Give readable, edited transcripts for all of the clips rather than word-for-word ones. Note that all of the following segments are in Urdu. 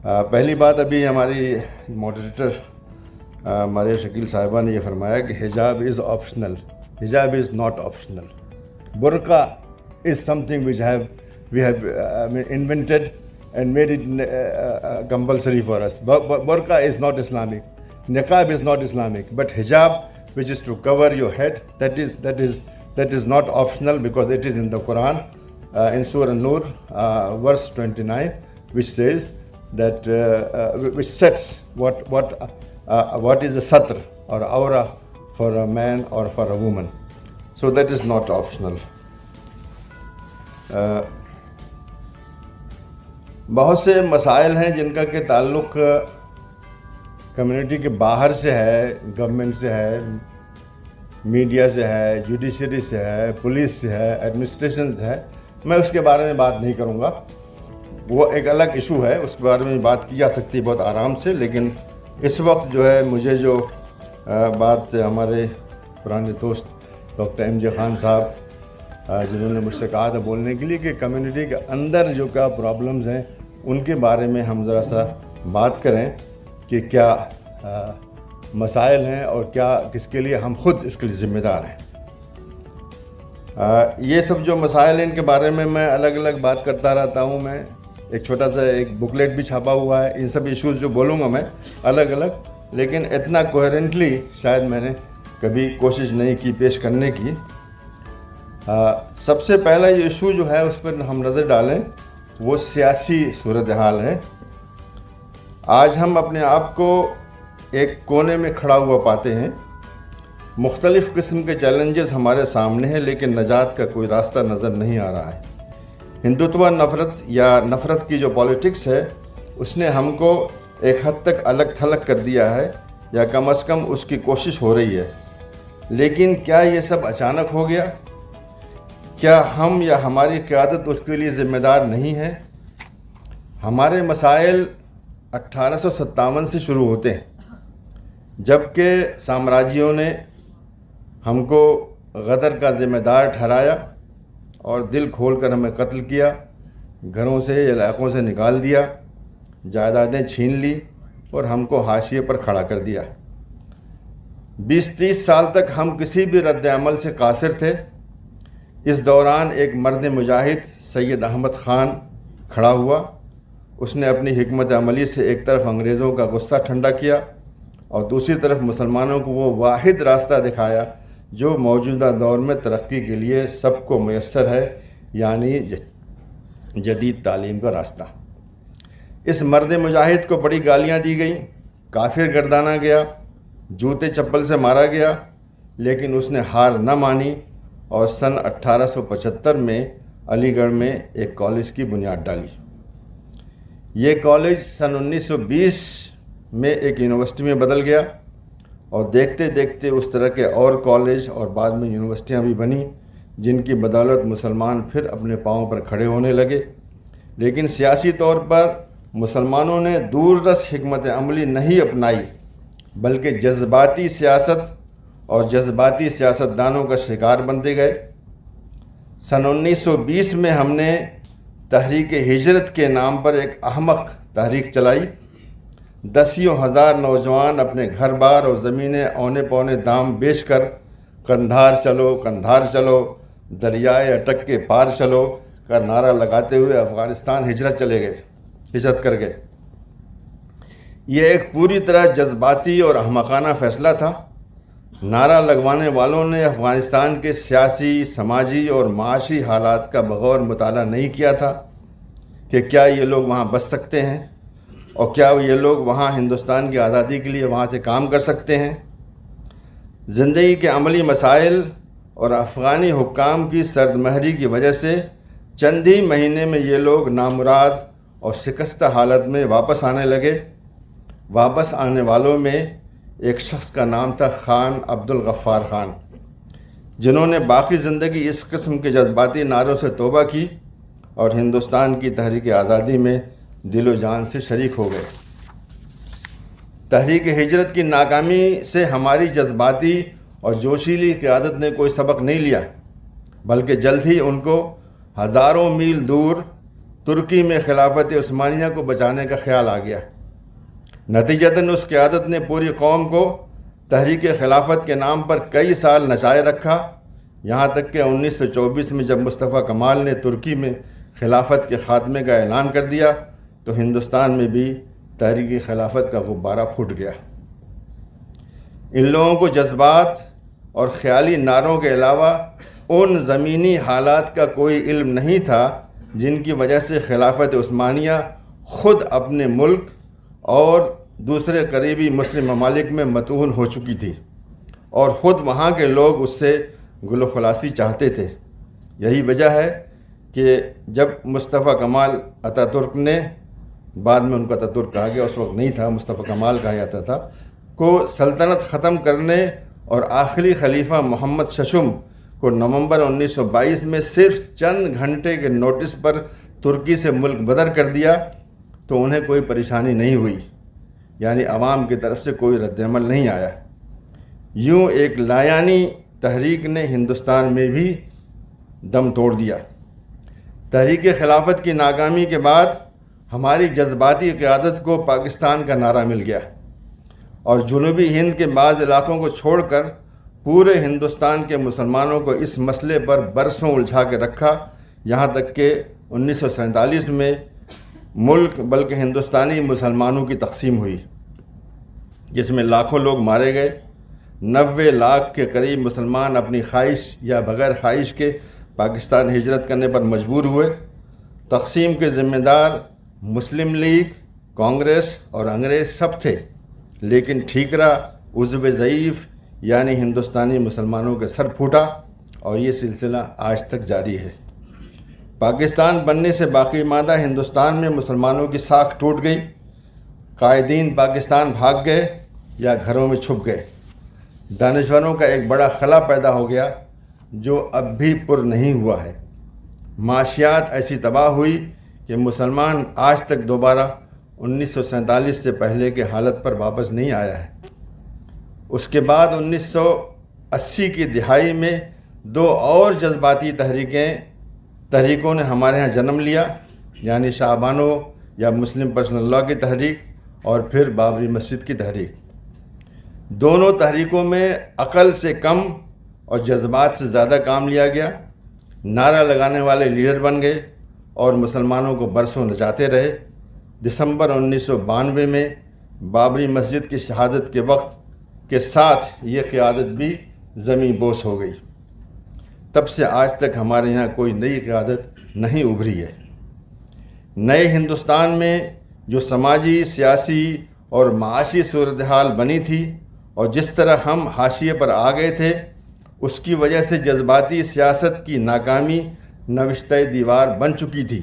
پہلی بات، ابھی ہماری ماڈریٹر ماریہ شکیل صاحبہ نے یہ فرمایا کہ حجاب از آپشنل. حجاب از ناٹ آپشنل. برقع is something which we have invented and made it compulsory for us. Burqa is not Islamic. Niqab is not Islamic. But hijab, which is to cover your head, that is not optional, because it is in the Quran, in Surah Nur, verse 29, which says that which sets what is a satr or aura for a man or for a woman. So that is not optional. بہت سے مسائل ہیں جن کا کہ تعلق کمیونٹی کے باہر سے ہے، گورنمنٹ سے ہے، میڈیا سے ہے، جوڈیشری سے ہے، پولیس سے ہے، ایڈمنسٹریشن سے ہے. میں اس کے بارے میں بات نہیں کروں گا، وہ ایک الگ ایشو ہے، اس کے بارے میں بات کی جا سکتی ہے بہت آرام سے. لیکن اس وقت جو ہے مجھے جو بات ہمارے پرانے دوست ڈاکٹر ایم جے خان صاحب جنہوں نے مجھ سے کہا تھا بولنے کے لیے کہ کمیونٹی کے اندر جو کیا پرابلمز ہیں ان کے بارے میں ہم ذرا سا بات کریں کہ کیا مسائل ہیں اور کیا کس کے لیے ہم خود اس کے لیے ذمہ دار ہیں. یہ سب جو مسائل ہیں ان کے بارے میں الگ الگ بات کرتا رہتا ہوں. میں ایک چھوٹا سا ایک بکلیٹ بھی چھاپا ہوا ہے. ان سب ایشوز جو بولوں گا میں الگ الگ، لیکن اتنا کوہرنٹلی شاید میں نے کبھی کوشش نہیں کی پیش کرنے کی. سب سے پہلا یہ ایشو جو ہے اس پر ہم نظر ڈالیں وہ سیاسی صورتحال ہے. آج ہم اپنے آپ کو ایک کونے میں کھڑا ہوا پاتے ہیں. مختلف قسم کے چیلنجز ہمارے سامنے ہیں، لیکن نجات کا کوئی راستہ نظر نہیں آ رہا ہے. ہندوتوا نفرت یا نفرت کی جو پالیٹکس ہے اس نے ہم کو ایک حد تک الگ تھلگ کر دیا ہے، یا کم از کم اس کی کوشش ہو رہی ہے. لیکن کیا یہ سب اچانک ہو گیا؟ کیا ہم یا ہماری قیادت اس کے لیے ذمہ دار نہیں ہے؟ ہمارے مسائل 1857 سے شروع ہوتے ہیں، جب کہ سامراجیوں نے ہم کو غدر کا ذمہ دار ٹھہرایا اور دل کھول کر ہمیں قتل کیا، گھروں سے علاقوں سے نکال دیا، جائیدادیں چھین لی اور ہم کو حاشیے پر کھڑا کر دیا. 20-30 سال تک ہم کسی بھی رد عمل سے قاصر تھے. اس دوران ایک مرد مجاہد سید احمد خان کھڑا ہوا. اس نے اپنی حکمت عملی سے ایک طرف انگریزوں کا غصہ ٹھنڈا کیا اور دوسری طرف مسلمانوں کو وہ واحد راستہ دکھایا جو موجودہ دور میں ترقی کے لیے سب کو میسر ہے، یعنی جدید تعلیم کا راستہ. اس مرد مجاہد کو بڑی گالیاں دی گئیں، کافر گردانا گیا، جوتے چپل سے مارا گیا، لیکن اس نے ہار نہ مانی اور سن 1875 میں علی گڑھ میں ایک کالج کی بنیاد ڈالی. یہ کالج سن 1920 میں ایک یونیورسٹی میں بدل گیا اور دیکھتے دیکھتے اس طرح کے اور کالج اور بعد میں یونیورسٹیاں بھی بنیں جن کی بدولت مسلمان پھر اپنے پاؤں پر کھڑے ہونے لگے. لیکن سیاسی طور پر مسلمانوں نے دور رس حکمت عملی نہیں اپنائی، بلکہ جذباتی سیاست اور جذباتی سیاستدانوں کا شکار بنتے گئے. سن 1920 میں ہم نے تحریک ہجرت کے نام پر ایک احمق تحریک چلائی. دسیوں ہزار نوجوان اپنے گھر بار اور زمینیں اونے پونے دام بیچ کر قندھار چلو قندھار چلو، دریائے اٹک کے پار چلو کا نعرہ لگاتے ہوئے افغانستان ہجرت کر گئے. یہ ایک پوری طرح جذباتی اور احمقانہ فیصلہ تھا. نعرہ لگوانے والوں نے افغانستان کے سیاسی، سماجی اور معاشی حالات کا بغور مطالعہ نہیں کیا تھا کہ کیا یہ لوگ وہاں بس سکتے ہیں اور کیا یہ لوگ وہاں ہندوستان کی آزادی کے لیے وہاں سے کام کر سکتے ہیں. زندگی کے عملی مسائل اور افغانی حکام کی سرد مہری کی وجہ سے چند ہی مہینے میں یہ لوگ نامراد اور شکستہ حالت میں واپس آنے لگے. واپس آنے والوں میں ایک شخص کا نام تھا خان عبدالغفار خان، جنہوں نے باقی زندگی اس قسم کے جذباتی نعروں سے توبہ کی اور ہندوستان کی تحریک آزادی میں دل و جان سے شریک ہو گئے. تحریک ہجرت کی ناکامی سے ہماری جذباتی اور جوشیلی قیادت نے کوئی سبق نہیں لیا، بلکہ جلد ہی ان کو ہزاروں میل دور ترکی میں خلافت عثمانیہ کو بچانے کا خیال آ گیا۔ نتیجتاً اس قیادت نے پوری قوم کو تحریک خلافت کے نام پر کئی سال نچائے رکھا، یہاں تک کہ 1924 میں جب مصطفیٰ کمال نے ترکی میں خلافت کے خاتمے کا اعلان کر دیا تو ہندوستان میں بھی تحریک خلافت کا غبارہ پھوٹ گیا۔ ان لوگوں کو جذبات اور خیالی نعروں کے علاوہ ان زمینی حالات کا کوئی علم نہیں تھا جن کی وجہ سے خلافت عثمانیہ خود اپنے ملک اور دوسرے قریبی مسلم ممالک میں متون ہو چکی تھی، اور خود وہاں کے لوگ اس سے گل و خلاصی چاہتے تھے۔ یہی وجہ ہے کہ جب مصطفیٰ کمال اتا ترک نے، بعد میں ان کو اتا ترک کہا گیا، اس وقت نہیں تھا، مصطفیٰ کمال کہا جاتا تھا، کو سلطنت ختم کرنے اور آخری خلیفہ محمد ششم کو نومبر 1922 میں صرف چند گھنٹے کے نوٹس پر ترکی سے ملک بدر کر دیا تو انہیں کوئی پریشانی نہیں ہوئی، یعنی عوام کی طرف سے کوئی رد عمل نہیں آیا۔ یوں ایک لایانی تحریک نے ہندوستان میں بھی دم توڑ دیا۔ تحریک خلافت کی ناکامی کے بعد ہماری جذباتی قیادت کو پاکستان کا نعرہ مل گیا، اور جنوبی ہند کے بعض علاقوں کو چھوڑ کر پورے ہندوستان کے مسلمانوں کو اس مسئلے پر برسوں الجھا کے رکھا، یہاں تک کہ 1947 میں ملک بلکہ ہندوستانی مسلمانوں کی تقسیم ہوئی، جس میں لاکھوں لوگ مارے گئے۔ 90 لاکھ کے قریب مسلمان اپنی خواہش یا بغیر خواہش کے پاکستان ہجرت کرنے پر مجبور ہوئے۔ تقسیم کے ذمہ دار مسلم لیگ، کانگریس اور انگریز سب تھے، لیکن ٹھیکرا عضو ضعیف یعنی ہندوستانی مسلمانوں کے سر پھوٹا، اور یہ سلسلہ آج تک جاری ہے۔ پاکستان بننے سے باقی ماندہ ہندوستان میں مسلمانوں کی ساکھ ٹوٹ گئی، قائدین پاکستان بھاگ گئے یا گھروں میں چھپ گئے۔ دانشوروں کا ایک بڑا خلا پیدا ہو گیا جو اب بھی پر نہیں ہوا ہے۔ معاشیات ایسی تباہ ہوئی کہ مسلمان آج تک دوبارہ 1947 سے پہلے کے حالت پر واپس نہیں آیا ہے۔ اس کے بعد 1980 کی دہائی میں دو اور جذباتی تحریکوں نے ہمارے ہاں جنم لیا، یعنی شاہ بانو یا مسلم پرسنل لاء کی تحریک اور پھر بابری مسجد کی تحریک۔ دونوں تحریکوں میں عقل سے کم اور جذبات سے زیادہ کام لیا گیا۔ نعرہ لگانے والے لیڈر بن گئے اور مسلمانوں کو برسوں نچاتے رہے۔ دسمبر 1992 میں بابری مسجد کی شہادت کے وقت کے ساتھ یہ قیادت بھی زمیں بوس ہو گئی۔ تب سے آج تک ہمارے یہاں کوئی نئی قیادت نہیں ابھری ہے۔ نئے ہندوستان میں جو سماجی، سیاسی اور معاشی صورتحال بنی تھی اور جس طرح ہم حاشیے پر آ گئے تھے، اس کی وجہ سے جذباتی سیاست کی ناکامی نوشتہ دیوار بن چکی تھی،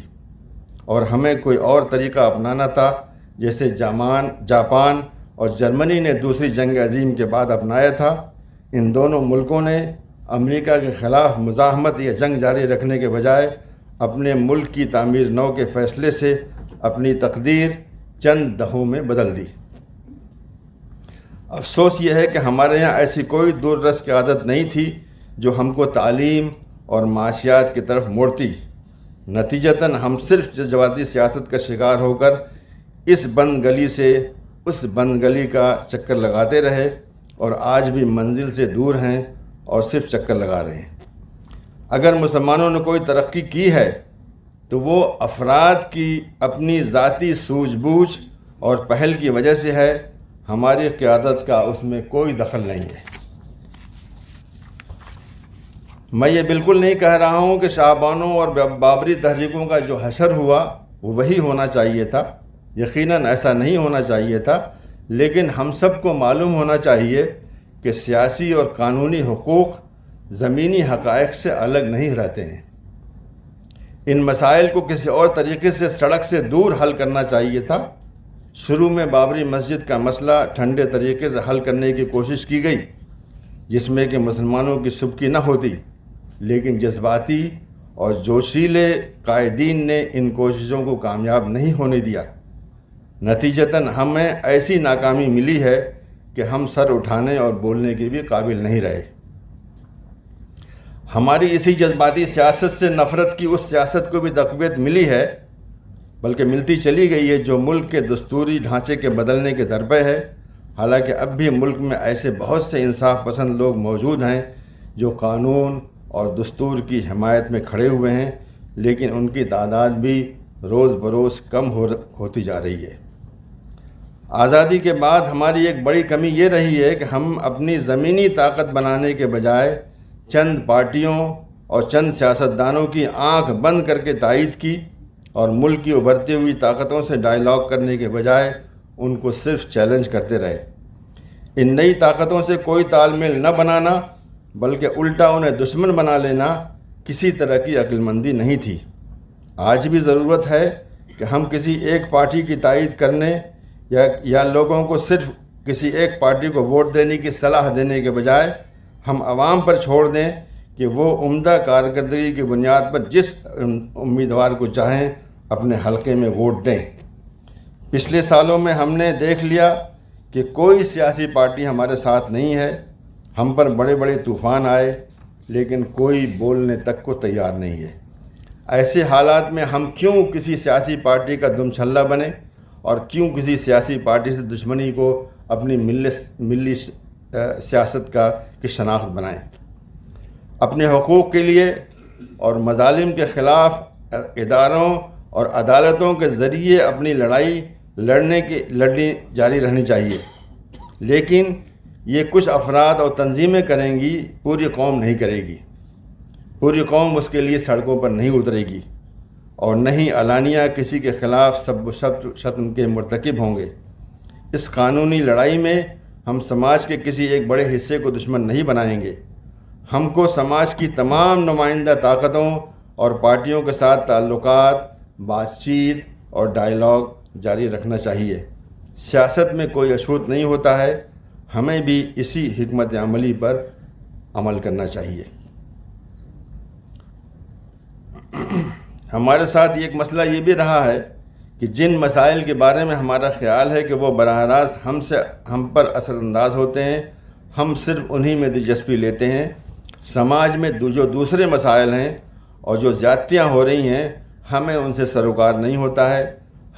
اور ہمیں کوئی اور طریقہ اپنانا تھا، جیسے جاپان اور جرمنی نے دوسری جنگ عظیم کے بعد اپنایا تھا۔ ان دونوں ملکوں نے امریکہ کے خلاف مزاحمت یا جنگ جاری رکھنے کے بجائے اپنے ملک کی تعمیر نو کے فیصلے سے اپنی تقدیر چند دہوں میں بدل دی۔ افسوس یہ ہے کہ ہمارے یہاں ایسی کوئی دور رس قیادت نہیں تھی جو ہم کو تعلیم اور معاشیات کی طرف موڑتی۔ نتیجتاً ہم صرف جذباتی سیاست کا شکار ہو کر اس بند گلی سے اس بند گلی کا چکر لگاتے رہے، اور آج بھی منزل سے دور ہیں اور صرف چکر لگا رہے ہیں۔ اگر مسلمانوں نے کوئی ترقی کی ہے تو وہ افراد کی اپنی ذاتی سوجھ بوجھ اور پہل کی وجہ سے ہے، ہماری قیادت کا اس میں کوئی دخل نہیں ہے۔ میں یہ بالکل نہیں کہہ رہا ہوں کہ شاہ بانو اور بابری تحریکوں کا جو حشر ہوا وہ وہی ہونا چاہیے تھا، یقیناً ایسا نہیں ہونا چاہیے تھا، لیکن ہم سب کو معلوم ہونا چاہیے کہ سیاسی اور قانونی حقوق زمینی حقائق سے الگ نہیں رہتے ہیں۔ ان مسائل کو کسی اور طریقے سے سڑک سے دور حل کرنا چاہیے تھا۔ شروع میں بابری مسجد کا مسئلہ ٹھنڈے طریقے سے حل کرنے کی کوشش کی گئی، جس میں کہ مسلمانوں کی سبکی نہ ہوتی، لیکن جذباتی اور جوشیلے قائدین نے ان کوششوں کو کامیاب نہیں ہونے دیا۔ نتیجتاً ہمیں ایسی ناکامی ملی ہے کہ ہم سر اٹھانے اور بولنے کے بھی قابل نہیں رہے۔ ہماری اسی جذباتی سیاست سے نفرت کی اس سیاست کو بھی تقویت ملی ہے بلکہ ملتی چلی گئی ہے، جو ملک کے دستوری ڈھانچے کے بدلنے کے در پہ ہے۔ حالانکہ اب بھی ملک میں ایسے بہت سے انصاف پسند لوگ موجود ہیں جو قانون اور دستور کی حمایت میں کھڑے ہوئے ہیں، لیکن ان کی تعداد بھی روز بروز کم ہوتی جا رہی ہے۔ آزادی کے بعد ہماری ایک بڑی کمی یہ رہی ہے کہ ہم اپنی زمینی طاقت بنانے کے بجائے چند پارٹیوں اور چند سیاستدانوں کی آنکھ بند کر کے تائید کی، اور ملک کی ابھرتی ہوئی طاقتوں سے ڈائیلاگ کرنے کے بجائے ان کو صرف چیلنج کرتے رہے۔ ان نئی طاقتوں سے کوئی تال میل نہ بنانا بلکہ الٹا انہیں دشمن بنا لینا کسی طرح کی عقل مندی نہیں تھی۔ آج بھی ضرورت ہے کہ ہم کسی ایک پارٹی کی تائید کرنے یا لوگوں کو صرف کسی ایک پارٹی کو ووٹ دینے کی صلاح دینے کے بجائے ہم عوام پر چھوڑ دیں کہ وہ عمدہ کارکردگی کی بنیاد پر جس امیدوار کو چاہیں اپنے حلقے میں ووٹ دیں۔ پچھلے سالوں میں ہم نے دیکھ لیا کہ کوئی سیاسی پارٹی ہمارے ساتھ نہیں ہے۔ ہم پر بڑے بڑے طوفان آئے لیکن کوئی بولنے تک کو تیار نہیں ہے۔ ایسے حالات میں ہم کیوں کسی سیاسی پارٹی کا دم چھلا بنے اور کیوں کسی سیاسی پارٹی سے دشمنی کو اپنی ملی سیاست کی شناخت بنائیں؟ اپنے حقوق کے لیے اور مظالم کے خلاف اداروں اور عدالتوں کے ذریعے اپنی لڑائی لڑنی جاری رہنی چاہیے، لیکن یہ کچھ افراد اور تنظیمیں کریں گی، پوری قوم نہیں کرے گی۔ پوری قوم اس کے لیے سڑکوں پر نہیں اترے گی اور نہ ہی علانیہ کسی کے خلاف سب و شتم کے مرتکب ہوں گے۔ اس قانونی لڑائی میں ہم سماج کے کسی ایک بڑے حصے کو دشمن نہیں بنائیں گے۔ ہم کو سماج کی تمام نمائندہ طاقتوں اور پارٹیوں کے ساتھ تعلقات، بات چیت اور ڈائیلاگ جاری رکھنا چاہیے۔ سیاست میں کوئی اچھوت نہیں ہوتا ہے، ہمیں بھی اسی حکمت عملی پر عمل کرنا چاہیے۔ ہمارے ساتھ ایک مسئلہ یہ بھی رہا ہے کہ جن مسائل کے بارے میں ہمارا خیال ہے کہ وہ براہ راست ہم پر اثر انداز ہوتے ہیں، ہم صرف انہی میں دلچسپی لیتے ہیں۔ سماج میں جو دوسرے مسائل ہیں اور جو زیادتیاں ہو رہی ہیں، ہمیں ان سے سروکار نہیں ہوتا ہے۔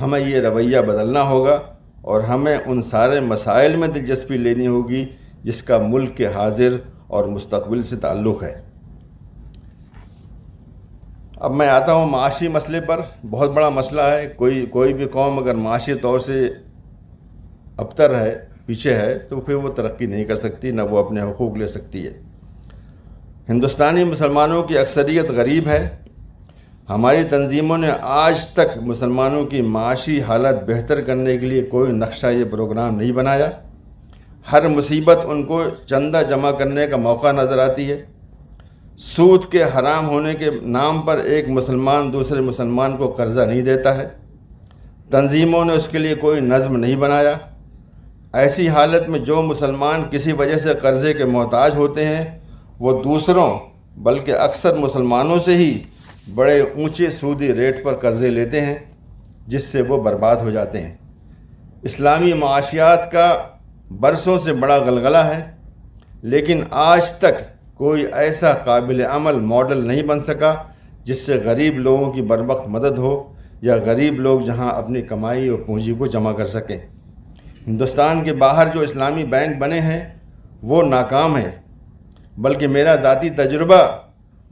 ہمیں یہ رویہ بدلنا ہوگا اور ہمیں ان سارے مسائل میں دلچسپی لینی ہوگی جس کا ملک کے حاضر اور مستقبل سے تعلق ہے۔ اب میں آتا ہوں معاشی مسئلے پر۔ بہت بڑا مسئلہ ہے۔ کوئی بھی قوم اگر معاشی طور سے ابتر ہے، پیچھے ہے، تو پھر وہ ترقی نہیں کر سکتی، نہ وہ اپنے حقوق لے سکتی ہے۔ ہندوستانی مسلمانوں کی اکثریت غریب ہے۔ ہماری تنظیموں نے آج تک مسلمانوں کی معاشی حالت بہتر کرنے کے لیے کوئی نقشہ یہ پروگرام نہیں بنایا۔ ہر مصیبت ان کو چندہ جمع کرنے کا موقع نظر آتی ہے۔ سود کے حرام ہونے کے نام پر ایک مسلمان دوسرے مسلمان کو قرضہ نہیں دیتا ہے۔ تنظیموں نے اس کے لیے کوئی نظم نہیں بنایا۔ ایسی حالت میں جو مسلمان کسی وجہ سے قرضے کے محتاج ہوتے ہیں، وہ دوسروں بلکہ اکثر مسلمانوں سے ہی بڑے اونچے سودی ریٹ پر قرضے لیتے ہیں، جس سے وہ برباد ہو جاتے ہیں۔ اسلامی معاشیات کا برسوں سے بڑا غلغلہ ہے، لیکن آج تک کوئی ایسا قابل عمل ماڈل نہیں بن سکا جس سے غریب لوگوں کی بروقت مدد ہو یا غریب لوگ جہاں اپنی کمائی اور پونجی کو جمع کر سکیں۔ ہندوستان کے باہر جو اسلامی بینک بنے ہیں وہ ناکام ہیں، بلکہ میرا ذاتی تجربہ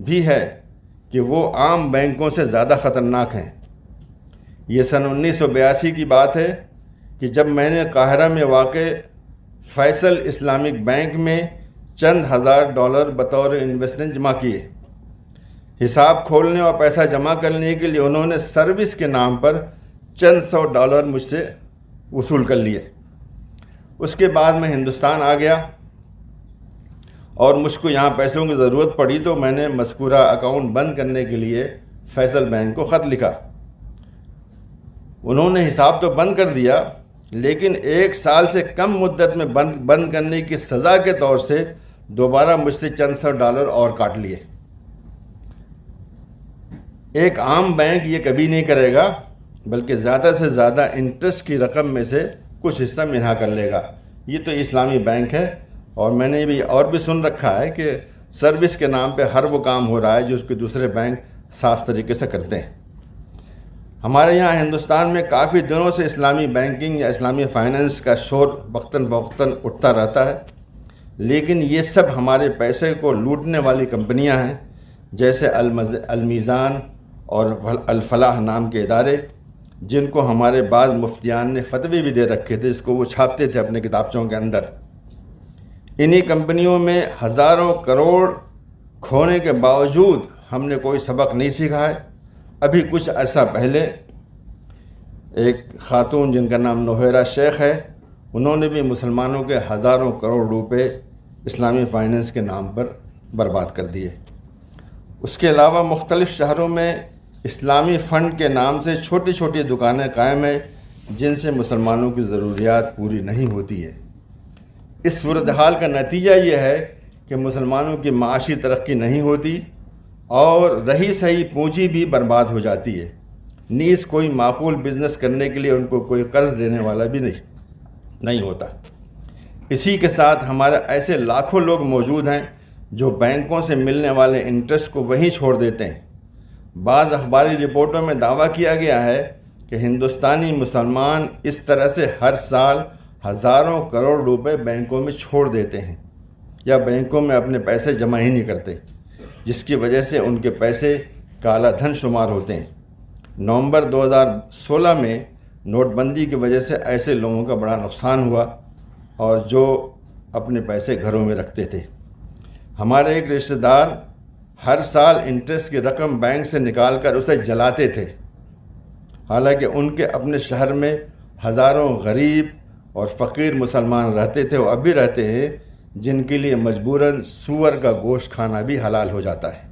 بھی ہے کہ وہ عام بینکوں سے زیادہ خطرناک ہیں۔ یہ سن 1982 کی بات ہے کہ جب میں نے قاہرہ میں واقع فیصل اسلامک بینک میں چند $1000 بطور انویسٹمنٹ جمع کیے۔ حساب کھولنے اور پیسہ جمع کرنے کے لیے انہوں نے سروس کے نام پر چند $100 مجھ سے وصول کر لیے۔ اس کے بعد میں ہندوستان آ گیا اور مجھ کو یہاں پیسوں کی ضرورت پڑی تو میں نے مذکورہ اکاؤنٹ بند کرنے کے لیے فیصل بینک کو خط لکھا۔ انہوں نے حساب تو بند کر دیا، لیکن 1 سال سے کم مدت میں بند کرنے کی سزا کے طور سے دوبارہ مجھ سے چند $100 اور کاٹ لیے۔ ایک عام بینک یہ کبھی نہیں کرے گا، بلکہ زیادہ سے زیادہ انٹرسٹ کی رقم میں سے کچھ حصہ منہا کر لے گا۔ یہ تو اسلامی بینک ہے، اور میں نے بھی اور بھی سن رکھا ہے کہ سروس کے نام پہ ہر وہ کام ہو رہا ہے جو اس کے دوسرے بینک صاف طریقے سے کرتے ہیں۔ ہمارے یہاں ہندوستان میں کافی دنوں سے اسلامی بینکنگ یا اسلامی فائننس کا شور وقتاً فوقتاً اٹھتا رہتا ہے، لیکن یہ سب ہمارے پیسے کو لوٹنے والی کمپنیاں ہیں، جیسے المیزان اور الفلاح نام کے ادارے، جن کو ہمارے بعض مفتیان نے فتوی بھی دے رکھے تھے، اس کو وہ چھاپتے تھے اپنے کتابچوں کے اندر۔ انہی کمپنیوں میں ہزاروں کروڑ کھونے کے باوجود ہم نے کوئی سبق نہیں سیکھا ہے۔ ابھی کچھ عرصہ پہلے ایک خاتون جن کا نام نوہیرہ شیخ ہے، انہوں نے بھی مسلمانوں کے ہزاروں کروڑ روپے اسلامی فائننس کے نام پر برباد کر دیے۔ اس کے علاوہ مختلف شہروں میں اسلامی فنڈ کے نام سے چھوٹی چھوٹی دکانیں قائم ہیں، جن سے مسلمانوں کی ضروریات پوری نہیں ہوتی ہیں۔ اس صورتحال کا نتیجہ یہ ہے کہ مسلمانوں کی معاشی ترقی نہیں ہوتی اور رہی صحیح پونجی بھی برباد ہو جاتی ہے، نیز کوئی معقول بزنس کرنے کے لیے ان کو کوئی قرض دینے والا بھی نہیں ہوتا۔ اسی کے ساتھ ہمارے ایسے لاکھوں لوگ موجود ہیں جو بینکوں سے ملنے والے انٹرسٹ کو وہیں چھوڑ دیتے ہیں۔ بعض اخباری رپورٹوں میں دعویٰ کیا گیا ہے کہ ہندوستانی مسلمان اس طرح سے ہر سال ہزاروں کروڑ روپے بینکوں میں چھوڑ دیتے ہیں یا بینکوں میں اپنے پیسے جمع ہی نہیں کرتے، جس کی وجہ سے ان کے پیسے کالا دھن شمار ہوتے ہیں۔ نومبر 2016 میں نوٹ بندی کی وجہ سے ایسے لوگوں کا بڑا نقصان ہوا اور جو اپنے پیسے گھروں میں رکھتے تھے۔ ہمارے ایک رشتہ دار ہر سال انٹرسٹ کی رقم بینک سے نکال کر اسے جلاتے تھے، حالانکہ ان کے اپنے شہر میں ہزاروں غریب اور فقیر مسلمان رہتے تھے اور اب بھی رہتے ہیں، جن کے لیے مجبوراً سور کا گوشت کھانا بھی حلال ہو جاتا ہے۔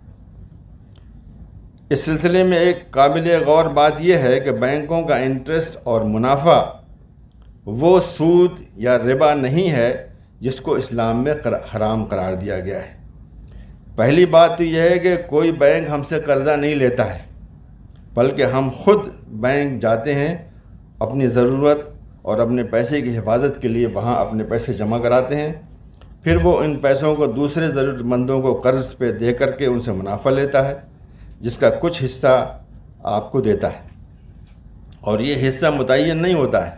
اس سلسلے میں ایک قابل غور بات یہ ہے کہ بینکوں کا انٹرسٹ اور منافع وہ سود یا ربا نہیں ہے جس کو اسلام میں حرام قرار دیا گیا ہے۔ پہلی بات تو یہ ہے کہ کوئی بینک ہم سے قرضہ نہیں لیتا ہے، بلکہ ہم خود بینک جاتے ہیں، اپنی ضرورت اور اپنے پیسے کی حفاظت کے لیے وہاں اپنے پیسے جمع کراتے ہیں، پھر وہ ان پیسوں کو دوسرے ضرورت مندوں کو قرض پہ دے کر کے ان سے منافع لیتا ہے، جس کا کچھ حصہ آپ کو دیتا ہے، اور یہ حصہ متعین نہیں ہوتا ہے،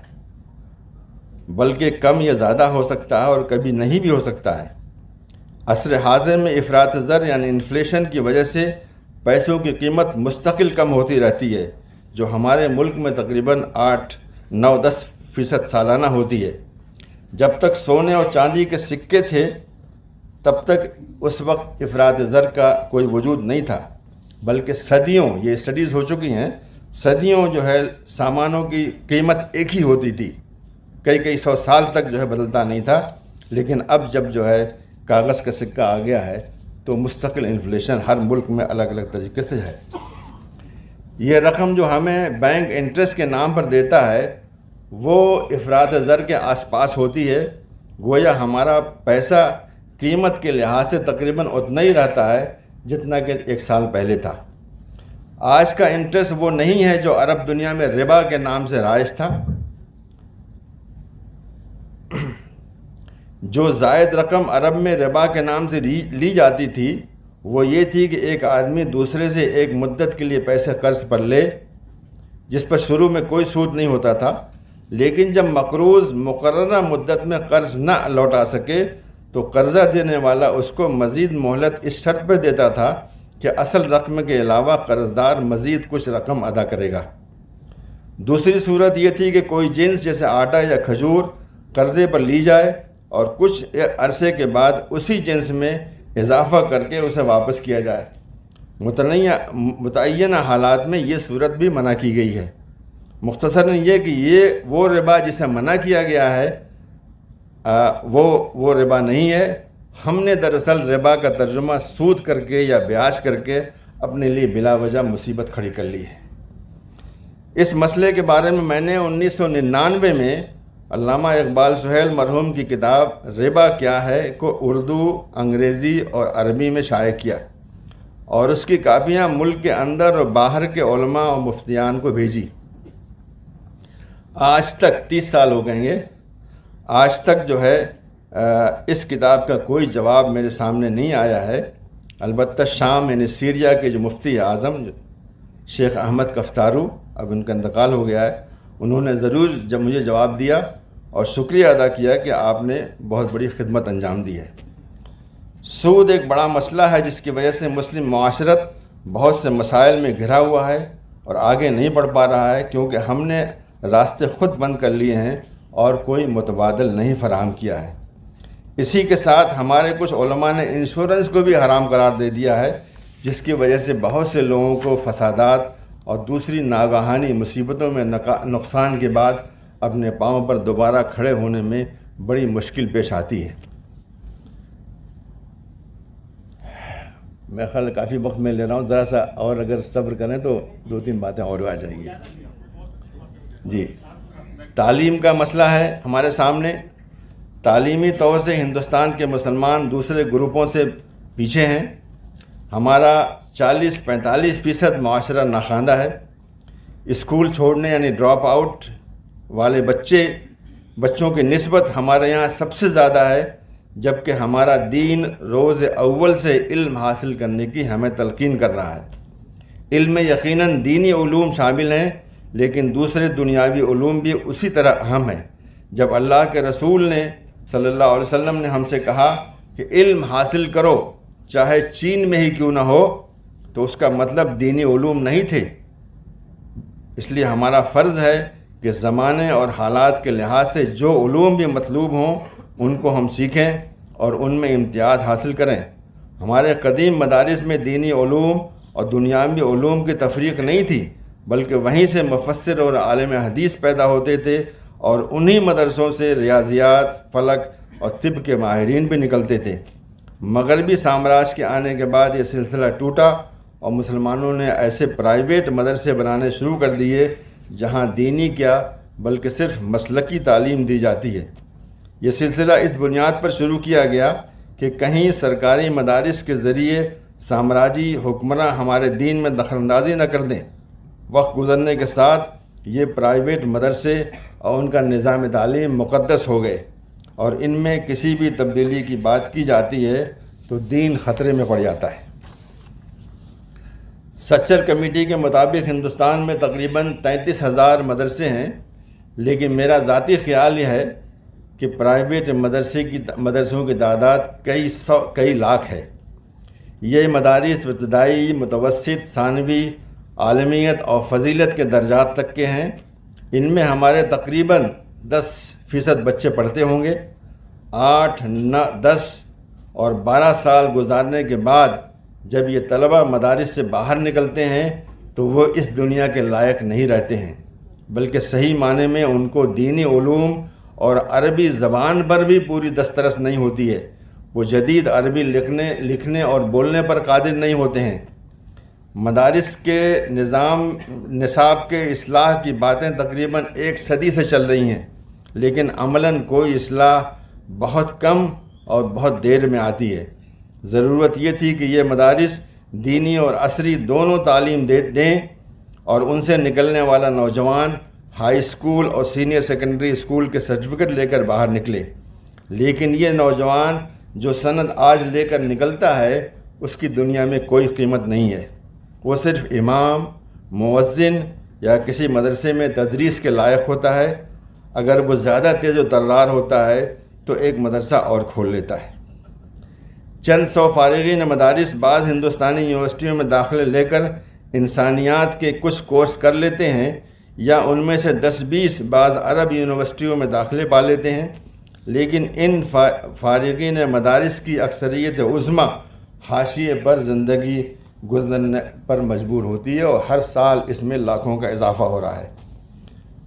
بلکہ کم یا زیادہ ہو سکتا ہے اور کبھی نہیں بھی ہو سکتا ہے۔ عصر حاضر میں افراط زر یعنی انفلیشن کی وجہ سے پیسوں کی قیمت مستقل کم ہوتی رہتی ہے، جو ہمارے ملک میں تقریباً 8-9-10% سالانہ ہوتی ہے۔ جب تک سونے اور چاندی کے سکے تھے تب تک اس وقت افراط زر کا کوئی وجود نہیں تھا، بلکہ صدیوں، یہ اسٹڈیز ہو چکی ہیں، صدیوں جو ہے سامانوں کی قیمت ایک ہی ہوتی تھی، کئی 100 سال تک جو ہے بدلتا نہیں تھا۔ لیکن اب جب جو ہے کاغذ کا سکہ آ گیا ہے تو مستقل انفلیشن ہر ملک میں الگ الگ طریقے سے ہے۔ یہ رقم جو ہمیں بینک انٹرسٹ کے نام پر دیتا ہے وہ افراط زر کے آس پاس ہوتی ہے، گویا ہمارا پیسہ قیمت کے لحاظ سے تقریباً اتنا ہی رہتا ہے جتنا کہ 1 سال پہلے تھا۔ آج کا انٹرسٹ وہ نہیں ہے جو عرب دنیا میں ربا کے نام سے رائج تھا۔ جو زائد رقم عرب میں ربا کے نام سے لی جاتی تھی وہ یہ تھی کہ ایک آدمی دوسرے سے ایک مدت کے لیے پیسے قرض پر لے، جس پر شروع میں کوئی سود نہیں ہوتا تھا، لیکن جب مقروض مقررہ مدت میں قرض نہ لوٹا سکے تو قرضہ دینے والا اس کو مزید مہلت اس شرط پر دیتا تھا کہ اصل رقم کے علاوہ قرضدار مزید کچھ رقم ادا کرے گا۔ دوسری صورت یہ تھی کہ کوئی جنس جیسے آٹا یا کھجور قرضے پر لی جائے اور کچھ عرصے کے بعد اسی جنس میں اضافہ کر کے اسے واپس کیا جائے۔ متعینہ حالات میں یہ صورت بھی منع کی گئی ہے۔ مختصراً یہ کہ یہ وہ ربا جسے منع کیا گیا ہے وہ ربا نہیں ہے۔ ہم نے دراصل ربا کا ترجمہ سود کر کے یا بیاج کر کے اپنے لیے بلا وجہ مصیبت کھڑی کر لی ہے۔ اس مسئلے کے بارے میں نے 1999 میں علامہ اقبال سہیل مرحوم کی کتاب ربا کیا ہے کو اردو، انگریزی اور عربی میں شائع کیا اور اس کی کاپیاں ملک کے اندر اور باہر کے علماء اور مفتیان کو بھیجی۔ آج تک 30 سال ہو گئے گے، آج تک جو ہے اس کتاب کا کوئی جواب میرے سامنے نہیں آیا ہے۔ البتہ شام یعنی سیریا کے جو مفتی اعظم شیخ احمد کفتارو اب ان کا انتقال ہو گیا ہے، انہوں نے ضرور جب مجھے جواب دیا اور شکریہ ادا کیا کہ آپ نے بہت بڑی خدمت انجام دی ہے۔ سود ایک بڑا مسئلہ ہے جس کی وجہ سے مسلم معاشرت بہت سے مسائل میں گھرا ہوا ہے اور آگے نہیں بڑھ پا رہا ہے، کیونکہ ہم نے راستے خود بند کر لیے ہیں اور کوئی متبادل نہیں فراہم کیا ہے۔ اسی کے ساتھ ہمارے کچھ علماء نے انشورنس کو بھی حرام قرار دے دیا ہے، جس کی وجہ سے بہت سے لوگوں کو فسادات اور دوسری ناگہانی مصیبتوں میں نقصان کے بعد اپنے پاؤں پر دوبارہ کھڑے ہونے میں بڑی مشکل پیش آتی ہے۔ میں خیال کافی وقت میں لے رہا ہوں، ذرا سا اور اگر صبر کریں تو 2-3 باتیں اور آ جائیں گی۔ جی، تعلیم کا مسئلہ ہے ہمارے سامنے۔ تعلیمی طور سے ہندوستان کے مسلمان دوسرے گروپوں سے پیچھے ہیں۔ ہمارا 40-45% معاشرہ ناخواندہ ہے۔ اسکول چھوڑنے یعنی ڈراپ آؤٹ والے بچوں کی نسبت ہمارے یہاں سب سے زیادہ ہے، جبکہ ہمارا دین روز اول سے علم حاصل کرنے کی ہمیں تلقین کر رہا ہے۔ علم میں یقیناً دینی علوم شامل ہیں، لیکن دوسرے دنیاوی علوم بھی اسی طرح اہم ہیں۔ جب اللہ کے رسول نے صلی اللہ علیہ وسلم نے ہم سے کہا کہ علم حاصل کرو چاہے چین میں ہی کیوں نہ ہو، تو اس کا مطلب دینی علوم نہیں تھے۔ اس لیے ہمارا فرض ہے کہ زمانے اور حالات کے لحاظ سے جو علوم بھی مطلوب ہوں ان کو ہم سیکھیں اور ان میں امتیاز حاصل کریں۔ ہمارے قدیم مدارس میں دینی علوم اور دنیاوی علوم کی تفریق نہیں تھی، بلکہ وہیں سے مفسر اور عالم حدیث پیدا ہوتے تھے، اور انہی مدرسوں سے ریاضیات، فلک اور طب کے ماہرین بھی نکلتے تھے۔ مغربی سامراج کے آنے کے بعد یہ سلسلہ ٹوٹا اور مسلمانوں نے ایسے پرائیویٹ مدرسے بنانے شروع کر دیے جہاں دینی کیا بلکہ صرف مسلکی تعلیم دی جاتی ہے۔ یہ سلسلہ اس بنیاد پر شروع کیا گیا کہ کہیں سرکاری مدارس کے ذریعے سامراجی حکمراں ہمارے دین میں دخل اندازی نہ کر دیں۔ وقت گزرنے کے ساتھ یہ پرائیویٹ مدرسے اور ان کا نظام تعلیم مقدس ہو گئے، اور ان میں کسی بھی تبدیلی کی بات کی جاتی ہے تو دین خطرے میں پڑ جاتا ہے۔ سچر کمیٹی کے مطابق ہندوستان میں تقریباً 33,000 مدرسے ہیں، لیکن میرا ذاتی خیال یہ ہے کہ پرائیویٹ مدرسوں کی تعداد کئی لاکھ ہے۔ یہ مدارس ابتدائی، متوسط، ثانوی، عالمیت اور فضیلت کے درجات تک کے ہیں۔ ان میں ہمارے تقریباً 10% بچے پڑھتے ہوں گے۔ 8، 10 اور 12 سال گزارنے کے بعد جب یہ طلبہ مدارس سے باہر نکلتے ہیں تو وہ اس دنیا کے لائق نہیں رہتے ہیں، بلکہ صحیح معنی میں ان کو دینی علوم اور عربی زبان پر بھی پوری دسترس نہیں ہوتی ہے۔ وہ جدید عربی لکھنے اور بولنے پر قادر نہیں ہوتے ہیں۔ مدارس کے نصاب کے اصلاح کی باتیں تقریباً 1 صدی سے چل رہی ہیں، لیکن عملاً کوئی اصلاح بہت کم اور بہت دیر میں آتی ہے۔ ضرورت یہ تھی کہ یہ مدارس دینی اور عصری دونوں تعلیم دیں اور ان سے نکلنے والا نوجوان ہائی اسکول اور سینئر سیکنڈری اسکول کے سرٹیفکیٹ لے کر باہر نکلے، لیکن یہ نوجوان جو سند آج لے کر نکلتا ہے اس کی دنیا میں کوئی قیمت نہیں ہے۔ وہ صرف امام، مؤذن یا کسی مدرسے میں تدریس کے لائق ہوتا ہے۔ اگر وہ زیادہ تیز و ترار ہوتا ہے تو ایک مدرسہ اور کھول لیتا ہے۔ چند 100 فارغین مدارس بعض ہندوستانی یونیورسٹیوں میں داخلے لے کر انسانیات کے کچھ کورس کر لیتے ہیں، یا ان میں سے 10-20 بعض عرب یونیورسٹیوں میں داخلے پا لیتے ہیں، لیکن ان فارغین مدارس کی اکثریت عظمیٰ حاشیے پر زندگی گزرنے پر مجبور ہوتی ہے، اور ہر سال اس میں لاکھوں کا اضافہ ہو رہا ہے۔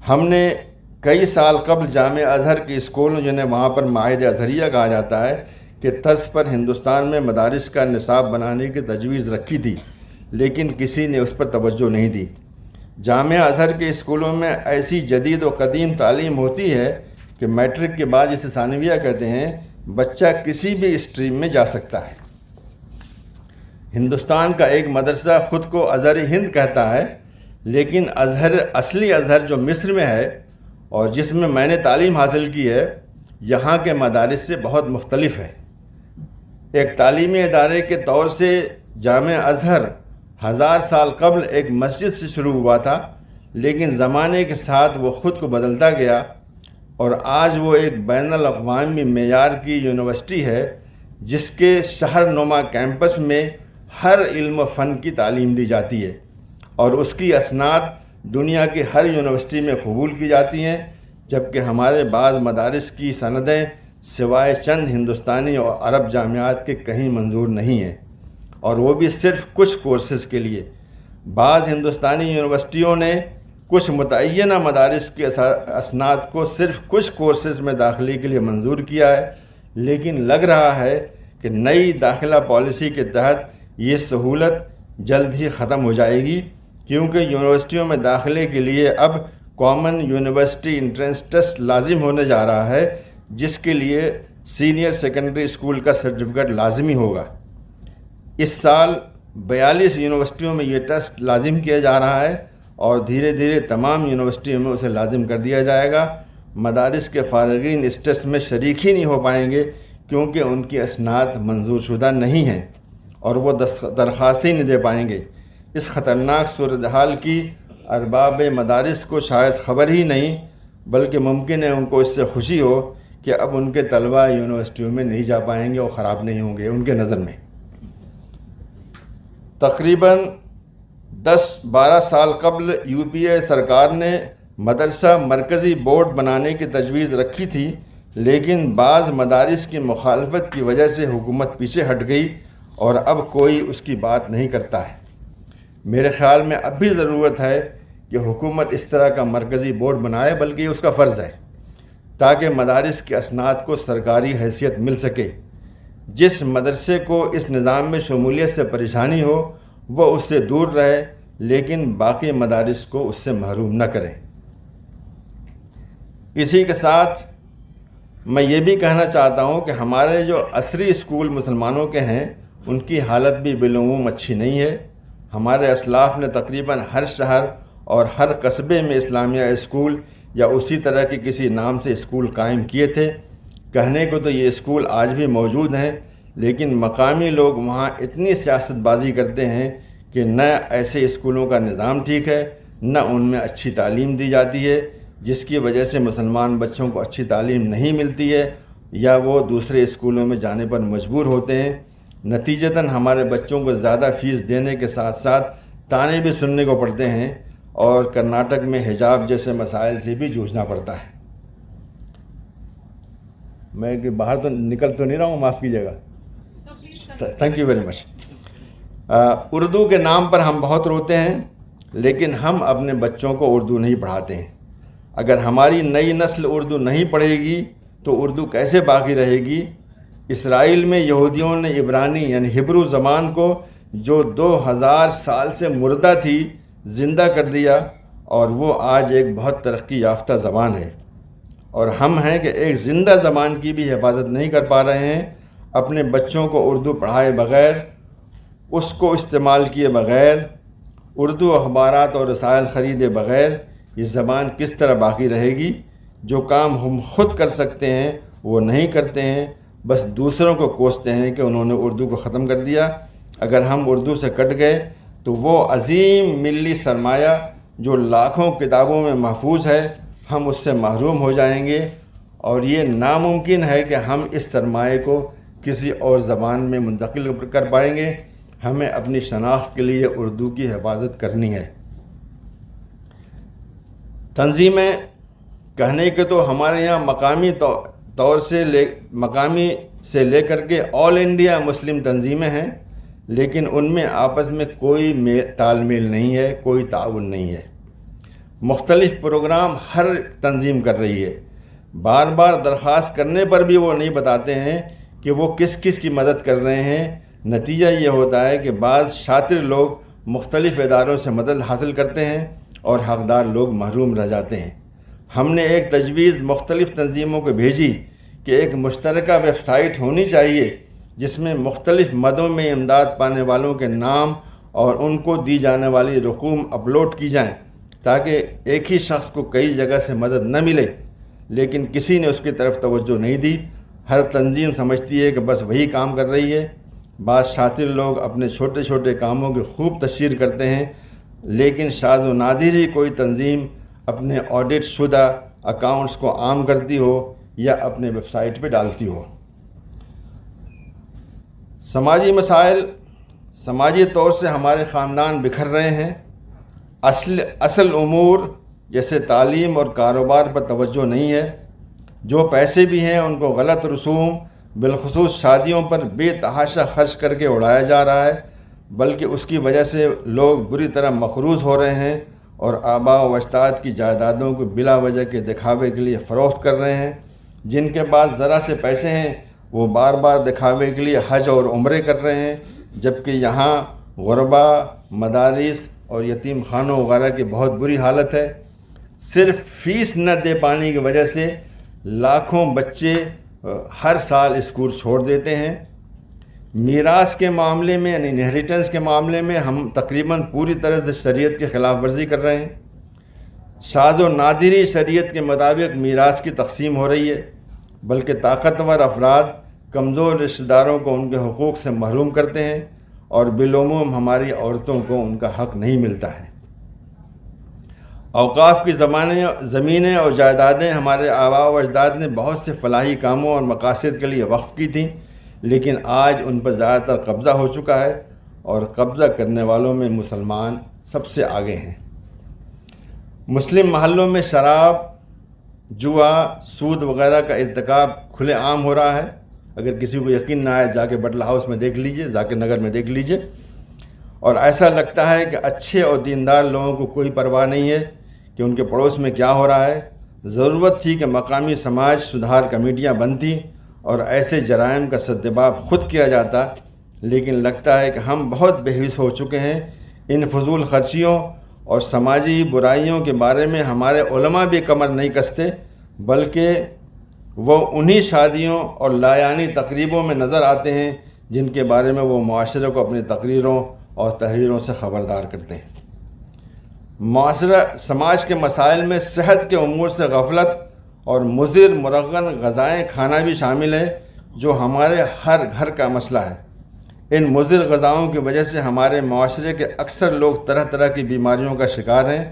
ہم نے کئی سال قبل جامعہ ازہر کے اسکولوں، جنہیں وہاں پر معاہد ازہریہ کہا جاتا ہے، کہ طرز پر ہندوستان میں مدارس کا نصاب بنانے کی تجویز رکھی تھی، لیکن کسی نے اس پر توجہ نہیں دی۔ جامعہ ازہر کے اسکولوں میں ایسی جدید و قدیم تعلیم ہوتی ہے کہ میٹرک کے بعد جسے ثانویہ کہتے ہیں، بچہ کسی بھی اسٹریم میں جا سکتا ہے۔ ہندوستان کا ایک مدرسہ خود کو ازہر ہند کہتا ہے، لیکن اصلی ازہر جو مصر میں ہے اور جس میں میں نے تعلیم حاصل کی ہے، یہاں کے مدارس سے بہت مختلف ہے۔ ایک تعلیمی ادارے کے طور سے جامعہ ازہر 1000 سال قبل ایک مسجد سے شروع ہوا تھا، لیکن زمانے کے ساتھ وہ خود کو بدلتا گیا اور آج وہ ایک بین الاقوامی معیار کی یونیورسٹی ہے جس کے شہر نما کیمپس میں ہر علم و فن کی تعلیم دی جاتی ہے اور اس کی اسناد دنیا کی ہر یونیورسٹی میں قبول کی جاتی ہیں، جبکہ ہمارے بعض مدارس کی سندیں سوائے چند ہندوستانی اور عرب جامعات کے کہیں منظور نہیں ہیں، اور وہ بھی صرف کچھ کورسز کے لیے۔ بعض ہندوستانی یونیورسٹیوں نے کچھ متعینہ مدارس کے اسناد کو صرف کچھ کورسز میں داخلے کے لیے منظور کیا ہے، لیکن لگ رہا ہے کہ نئی داخلہ پالیسی کے تحت یہ سہولت جلد ہی ختم ہو جائے گی، کیونکہ یونیورسٹیوں میں داخلے کے لیے اب کامن یونیورسٹی انٹرنس ٹیسٹ لازم ہونے جا رہا ہے، جس کے لیے سینئر سیکنڈری اسکول کا سرٹیفکیٹ لازمی ہوگا۔ اس سال 42 یونیورسٹیوں میں یہ ٹیسٹ لازم کیا جا رہا ہے اور دھیرے دھیرے تمام یونیورسٹیوں میں اسے لازم کر دیا جائے گا۔ مدارس کے فارغین اس ٹیسٹ میں شریک ہی نہیں ہو پائیں گے کیونکہ ان کی اسناد منظور شدہ نہیں ہیں اور وہ درخواست ہی نہیں دے پائیں گے۔ اس خطرناک صورتحال کی ارباب مدارس کو شاید خبر ہی نہیں، بلکہ ممکن ہے ان کو اس سے خوشی ہو کہ اب ان کے طلبہ یونیورسٹیوں میں نہیں جا پائیں گے اور خراب نہیں ہوں گے ان کے نظر میں۔ تقریباً 10-12 سال قبل یو پی اے سرکار نے مدرسہ مرکزی بورڈ بنانے کی تجویز رکھی تھی، لیکن بعض مدارس کی مخالفت کی وجہ سے حکومت پیچھے ہٹ گئی اور اب کوئی اس کی بات نہیں کرتا ہے۔ میرے خیال میں اب بھی ضرورت ہے کہ حکومت اس طرح کا مرکزی بورڈ بنائے، بلکہ اس کا فرض ہے، تاکہ مدارس کے اسناد کو سرکاری حیثیت مل سکے۔ جس مدرسے کو اس نظام میں شمولیت سے پریشانی ہو وہ اس سے دور رہے، لیکن باقی مدارس کو اس سے محروم نہ کریں۔ اسی کے ساتھ میں یہ بھی کہنا چاہتا ہوں کہ ہمارے جو عصری اسکول مسلمانوں کے ہیں ان کی حالت بھی بالعموم اچھی نہیں ہے۔ ہمارے اسلاف نے تقریباً ہر شہر اور ہر قصبے میں اسلامیہ اسکول یا اسی طرح کے کسی نام سے اسکول قائم کیے تھے۔ کہنے کو تو یہ اسکول آج بھی موجود ہیں، لیکن مقامی لوگ وہاں اتنی سیاست بازی کرتے ہیں کہ نہ ایسے اسکولوں کا نظام ٹھیک ہے، نہ ان میں اچھی تعلیم دی جاتی ہے، جس کی وجہ سے مسلمان بچوں کو اچھی تعلیم نہیں ملتی ہے یا وہ دوسرے اسکولوں میں جانے پر مجبور ہوتے ہیں۔ نتیجتاً ہمارے بچوں کو زیادہ فیس دینے کے ساتھ ساتھ طعنے بھی سننے کو پڑتے ہیں اور کرناٹک میں حجاب جیسے مسائل سے بھی جوجھنا پڑتا ہے۔ میں کہ باہر تو نکل تو نہیں رہا ہوں، معاف کیجیے گا۔ Thank you very much. Urdu کے نام پر ہم بہت روتے ہیں، لیکن ہم اپنے بچوں کو اردو نہیں پڑھاتے ہیں۔ اگر ہماری نئی نسل اردو نہیں پڑھے گی تو اردو کیسے باقی رہے گی؟ اسرائیل میں یہودیوں نے عبرانی یعنی ہبرو زبان کو جو 2000 سال سے مردہ تھی زندہ کر دیا، اور وہ آج ایک بہت ترقی یافتہ زبان ہے، اور ہم ہیں کہ ایک زندہ زبان کی بھی حفاظت نہیں کر پا رہے ہیں۔ اپنے بچوں کو اردو پڑھائے بغیر، اس کو استعمال کیے بغیر، اردو اخبارات اور رسائل خریدے بغیر یہ زبان کس طرح باقی رہے گی؟ جو کام ہم خود کر سکتے ہیں وہ نہیں کرتے ہیں، بس دوسروں کو کوستے ہیں کہ انہوں نے اردو کو ختم کر دیا۔ اگر ہم اردو سے کٹ گئے تو وہ عظیم ملی سرمایہ جو لاکھوں کتابوں میں محفوظ ہے، ہم اس سے محروم ہو جائیں گے، اور یہ ناممکن ہے کہ ہم اس سرمایہ کو کسی اور زبان میں منتقل کر پائیں گے۔ ہمیں اپنی شناخت کے لیے اردو کی حفاظت کرنی ہے۔ تنظیمیں کہنے کے تو ہمارے یہاں مقامی سے لے کر کے آل انڈیا مسلم تنظیمیں ہیں، لیکن ان میں آپس میں کوئی تال میل نہیں ہے، کوئی تعاون نہیں ہے۔ مختلف پروگرام ہر تنظیم کر رہی ہے، بار بار درخواست کرنے پر بھی وہ نہیں بتاتے ہیں کہ وہ کس کس کی مدد کر رہے ہیں۔ نتیجہ یہ ہوتا ہے کہ بعض شاطر لوگ مختلف اداروں سے مدد حاصل کرتے ہیں اور حقدار لوگ محروم رہ جاتے ہیں۔ ہم نے ایک تجویز مختلف تنظیموں کو بھیجی کہ ایک مشترکہ ویب سائٹ ہونی چاہیے جس میں مختلف مدوں میں امداد پانے والوں کے نام اور ان کو دی جانے والی رقوم اپلوڈ کی جائیں، تاکہ ایک ہی شخص کو کئی جگہ سے مدد نہ ملے، لیکن کسی نے اس کی طرف توجہ نہیں دی۔ ہر تنظیم سمجھتی ہے کہ بس وہی کام کر رہی ہے۔ بعض شاطر لوگ اپنے چھوٹے چھوٹے کاموں کی خوب تشہیر کرتے ہیں، لیکن شاذ و نادر ہی کوئی تنظیم اپنے آڈٹ شدہ اکاؤنٹس کو عام کرتی ہو یا اپنے ویب سائٹ پہ ڈالتی ہو۔ سماجی مسائل سماجی طور سے ہمارے خاندان بکھر رہے ہیں۔ اصل امور جیسے تعلیم اور کاروبار پر توجہ نہیں ہے۔ جو پیسے بھی ہیں ان کو غلط رسوم بالخصوص شادیوں پر بے تحاشا خرچ کر کے اڑایا جا رہا ہے، بلکہ اس کی وجہ سے لوگ بری طرح مقروض ہو رہے ہیں اور آباء و اجداد کی جائیدادوں کو بلا وجہ کے دکھاوے کے لیے فروخت کر رہے ہیں۔ جن کے پاس ذرا سے پیسے ہیں وہ بار بار دکھاوے کے لیے حج اور عمرے کر رہے ہیں، جبکہ یہاں غربا، مدارس اور یتیم خانوں وغیرہ کی بہت بری حالت ہے۔ صرف فیس نہ دے پانے کی وجہ سے لاکھوں بچے ہر سال اسکول چھوڑ دیتے ہیں۔ میراث کے معاملے میں یعنی انہیریٹنس کے معاملے میں ہم تقریباً پوری طرح سے شریعت کی خلاف ورزی کر رہے ہیں۔ شاذ و نادری شریعت کے مطابق میراث کی تقسیم ہو رہی ہے، بلکہ طاقتور افراد کمزور رشتہ داروں کو ان کے حقوق سے محروم کرتے ہیں اور بالعموم ہماری عورتوں کو ان کا حق نہیں ملتا ہے۔ اوقاف کی زمینیں اور جائیدادیں ہمارے آباء و اجداد نے بہت سے فلاحی کاموں اور مقاصد کے لیے وقف کی تھیں، لیکن آج ان پر زیادہ تر قبضہ ہو چکا ہے اور قبضہ کرنے والوں میں مسلمان سب سے آگے ہیں۔ مسلم محلوں میں شراب، جوا، سود وغیرہ کا ارتکاب کھلے عام ہو رہا ہے۔ اگر کسی کو یقین نہ آئے جا کے بٹلہ ہاؤس میں دیکھ لیجئے، ذاکر نگر میں دیکھ لیجئے، اور ایسا لگتا ہے کہ اچھے اور دیندار لوگوں کو کوئی پرواہ نہیں ہے کہ ان کے پڑوس میں کیا ہو رہا ہے۔ ضرورت تھی کہ مقامی سماج سدھار کمیٹیاں بنتی اور ایسے جرائم کا سدباب خود کیا جاتا، لیکن لگتا ہے کہ ہم بہت بےحوث ہو چکے ہیں۔ ان فضول خرچیوں اور سماجی برائیوں کے بارے میں ہمارے علماء بھی کمر نہیں کستے، بلکہ وہ انہی شادیوں اور لایانی تقریبوں میں نظر آتے ہیں جن کے بارے میں وہ معاشرے کو اپنی تقریروں اور تحریروں سے خبردار کرتے ہیں۔ معاشرہ سماج کے مسائل میں صحت کے امور سے غفلت اور مضر مرغن غذائیں کھانا بھی شامل ہے، جو ہمارے ہر گھر کا مسئلہ ہے۔ ان مضر غذاؤں کی وجہ سے ہمارے معاشرے کے اکثر لوگ طرح طرح کی بیماریوں کا شکار ہیں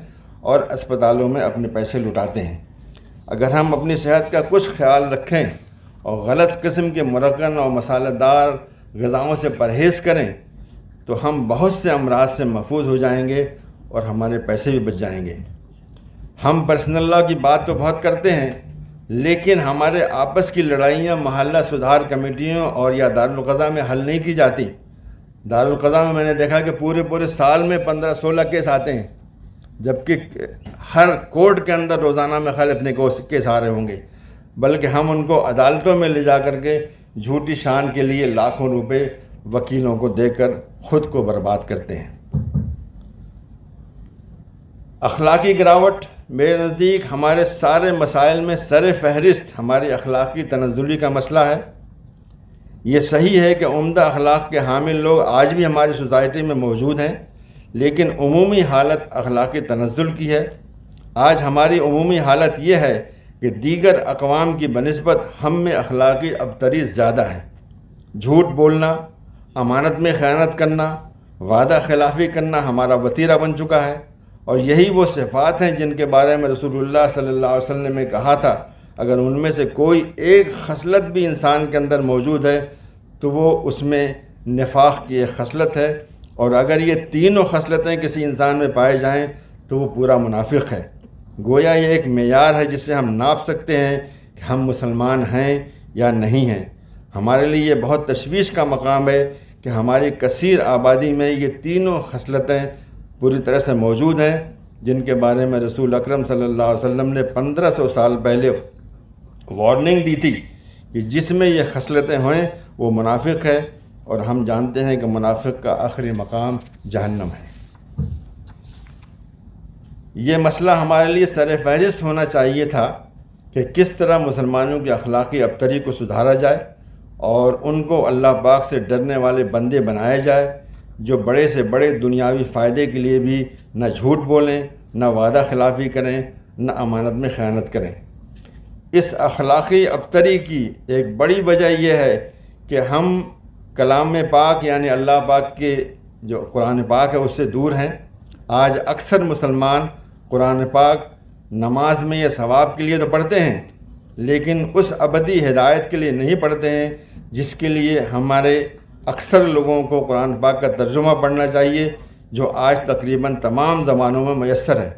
اور اسپتالوں میں اپنے پیسے لٹاتے ہیں۔ اگر ہم اپنی صحت کا کچھ خیال رکھیں اور غلط قسم کے مرغن اور مسالہ دار غذاؤں سے پرہیز کریں تو ہم بہت سے امراض سے محفوظ ہو جائیں گے اور ہمارے پیسے بھی بچ جائیں گے۔ ہم پرسنل لاء کی بات تو بہت کرتے ہیں، لیکن ہمارے آپس کی لڑائیاں محلہ سدھار کمیٹیوں اور یا دارالقضاء میں حل نہیں کی جاتی۔ دارالقضاء میں نے دیکھا کہ پورے سال میں 15-16 کیس آتے ہیں، جبکہ ہر کورٹ کے اندر روزانہ میں خیر اتنے کیس آ رہے ہوں گے، بلکہ ہم ان کو عدالتوں میں لے جا کر کے جھوٹی شان کے لیے لاکھوں روپے وکیلوں کو دے کر خود کو برباد کرتے ہیں۔ اخلاقی گراوٹ میرے نزدیک ہمارے سارے مسائل میں سر فہرست ہماری اخلاقی تنزلی کا مسئلہ ہے۔ یہ صحیح ہے کہ عمدہ اخلاق کے حامل لوگ آج بھی ہماری سوسائٹی میں موجود ہیں، لیکن عمومی حالت اخلاقی تنزل کی ہے۔ آج ہماری عمومی حالت یہ ہے کہ دیگر اقوام کی بنسبت ہم میں اخلاقی ابتری زیادہ ہے۔ جھوٹ بولنا، امانت میں خیانت کرنا، وعدہ خلافی کرنا ہمارا وتیرہ بن چکا ہے، اور یہی وہ صفات ہیں جن کے بارے میں رسول اللہ صلی اللہ علیہ وسلم نے کہا تھا اگر ان میں سے کوئی ایک خصلت بھی انسان کے اندر موجود ہے تو وہ اس میں نفاق کی ایک خصلت ہے، اور اگر یہ تینوں خصلتیں کسی انسان میں پائے جائیں تو وہ پورا منافق ہے۔ گویا یہ ایک معیار ہے جس سے ہم ناپ سکتے ہیں کہ ہم مسلمان ہیں یا نہیں ہیں۔ ہمارے لیے یہ بہت تشویش کا مقام ہے کہ ہماری کثیر آبادی میں یہ تینوں خصلتیں پوری طرح سے موجود ہیں، جن کے بارے میں رسول اکرم صلی اللہ علیہ وسلم نے 1500 سال پہلے وارننگ دی تھی کہ جس میں یہ خصلتیں ہوئیں وہ منافق ہے، اور ہم جانتے ہیں کہ منافق کا آخری مقام جہنم ہے۔ یہ مسئلہ ہمارے لیے سر فہرست ہونا چاہیے تھا کہ کس طرح مسلمانوں کی اخلاقی ابتری کو سدھارا جائے اور ان کو اللہ پاک سے ڈرنے والے بندے بنایا جائے، جو بڑے سے بڑے دنیاوی فائدے کے لیے بھی نہ جھوٹ بولیں، نہ وعدہ خلافی کریں، نہ امانت میں خیانت کریں۔ اس اخلاقی ابتری کی ایک بڑی وجہ یہ ہے کہ ہم کلام پاک یعنی اللہ پاک کے جو قرآن پاک ہے اس سے دور ہیں۔ آج اکثر مسلمان قرآن پاک نماز میں یا ثواب کے لیے تو پڑھتے ہیں، لیکن اس ابدی ہدایت کے لیے نہیں پڑھتے ہیں جس کے لیے ہمارے اکثر لوگوں کو قرآن پاک کا ترجمہ پڑھنا چاہیے، جو آج تقریباً تمام زبانوں میں میسر ہے۔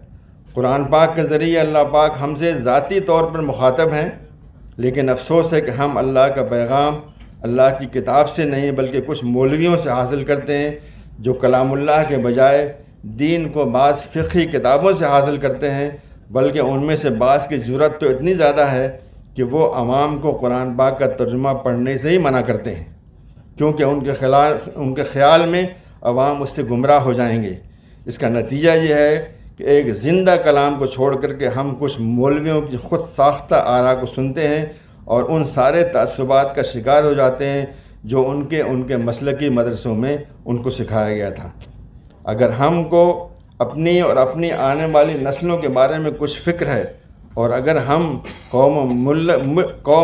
قرآن پاک کے ذریعے اللہ پاک ہم سے ذاتی طور پر مخاطب ہیں، لیکن افسوس ہے کہ ہم اللہ کا پیغام اللہ کی کتاب سے نہیں بلکہ کچھ مولویوں سے حاصل کرتے ہیں، جو کلام اللہ کے بجائے دین کو بعض فقہی کتابوں سے حاصل کرتے ہیں، بلکہ ان میں سے بعض کی جرأت تو اتنی زیادہ ہے کہ وہ عوام کو قرآن پاک کا ترجمہ پڑھنے سے ہی منع کرتے ہیں، کیونکہ ان کے خیال میں عوام اس سے گمراہ ہو جائیں گے۔ اس کا نتیجہ یہ ہے کہ ایک زندہ کلام کو چھوڑ کر کے ہم کچھ مولویوں کی خود ساختہ آراء کو سنتے ہیں اور ان سارے تعصبات کا شکار ہو جاتے ہیں جو ان کے مسلکی مدرسوں میں ان کو سکھایا گیا تھا۔ اگر ہم کو اپنی اور اپنی آنے والی نسلوں کے بارے میں کچھ فکر ہے، اور اگر ہم قوم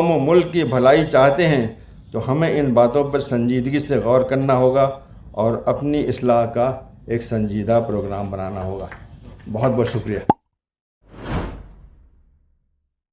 و ملک کی بھلائی چاہتے ہیں، تو ہمیں ان باتوں پر سنجیدگی سے غور کرنا ہوگا اور اپنی اصلاح کا ایک سنجیدہ پروگرام بنانا ہوگا۔ بہت بہت شکریہ۔